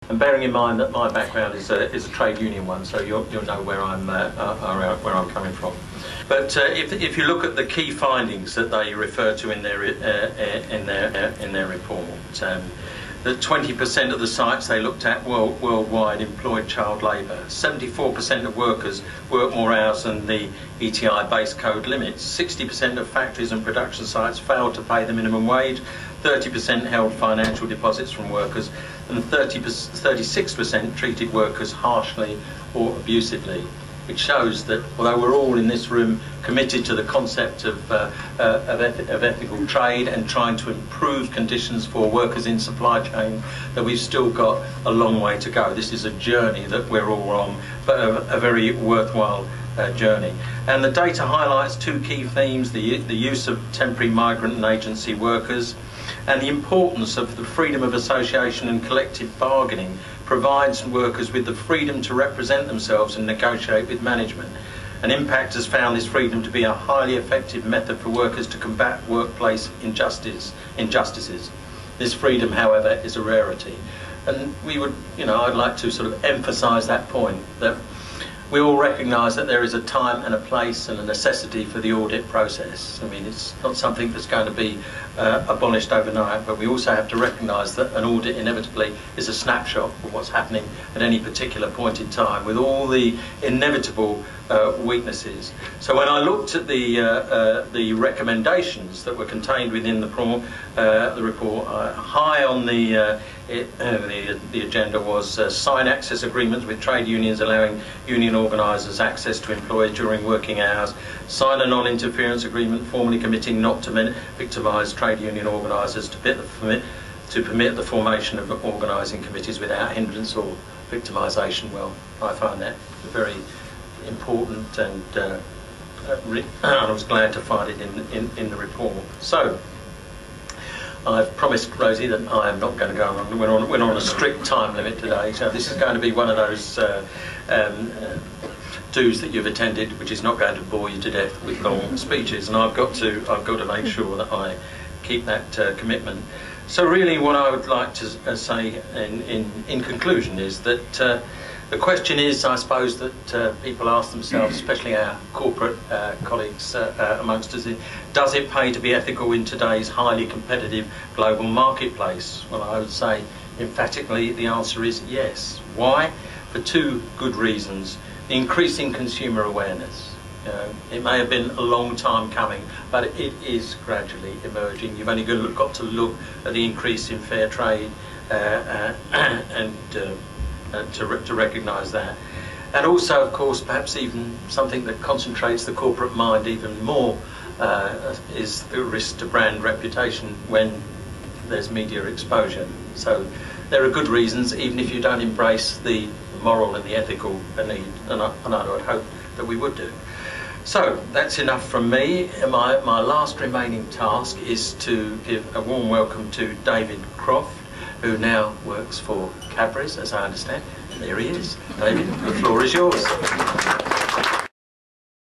And bearing in mind that my background is a trade union one, so you'll know where I'm coming from. But if you look at the key findings that they refer to in their report, that 20% of the sites they looked at worldwide employed child labour. 74% of workers work more hours than the ETI base code limits. 60% of factories and production sites failed to pay the minimum wage. 30% held financial deposits from workers, and 36% treated workers harshly or abusively. It shows that although we're all in this room committed to the concept of ethical trade and trying to improve conditions for workers in supply chain, that we've still got a long way to go. This is a journey that we're all on, but a very worthwhile journey. And the data highlights two key themes: the use of temporary migrant and agency workers, and the importance of the freedom of association and collective bargaining provides workers with the freedom to represent themselves and negotiate with management. And Impactt has found this freedom to be a highly effective method for workers to combat workplace injustices. This freedom, however, is a rarity. And we would, I'd like to sort of emphasise that point, that we all recognise that there is a time and a place and a necessity for the audit process. I mean, it's not something that's going to be abolished overnight, but we also have to recognise that an audit inevitably is a snapshot of what's happening at any particular point in time, with all the inevitable weaknesses. So when I looked at the recommendations that were contained within the report, high on the agenda was sign access agreements with trade unions allowing union organisers access to employees during working hours, sign a non-interference agreement formally committing not to victimise trade union organisers, to permit the formation of organising committees without hindrance or victimisation. Well, I find that very important, and I was glad to find it in the report. So I've promised Rosie that I am not going to go on. We're on a strict time limit today, so this is going to be one of those do's that you've attended, which is not going to bore you to death with long speeches. And I've got to make sure that I keep that commitment. So really, what I would like to say in conclusion is that the question is, I suppose, that people ask themselves, especially our corporate colleagues amongst us, does it pay to be ethical in today's highly competitive global marketplace? Well, I would say emphatically the answer is yes. Why? For two good reasons. The increasing consumer awareness. It may have been a long time coming, but it is gradually emerging. You've only got to look at the increase in fair trade and to recognise that. And also, of course, perhaps even something that concentrates the corporate mind even more is the risk to brand reputation when there's media exposure. So there are good reasons, even if you don't embrace the moral and the ethical need, and I would hope that we would do. So that's enough from me. My last remaining task is to give a warm welcome to David Croft, who now works for Cadbury's, as I understand. And there he is. David, the floor is yours.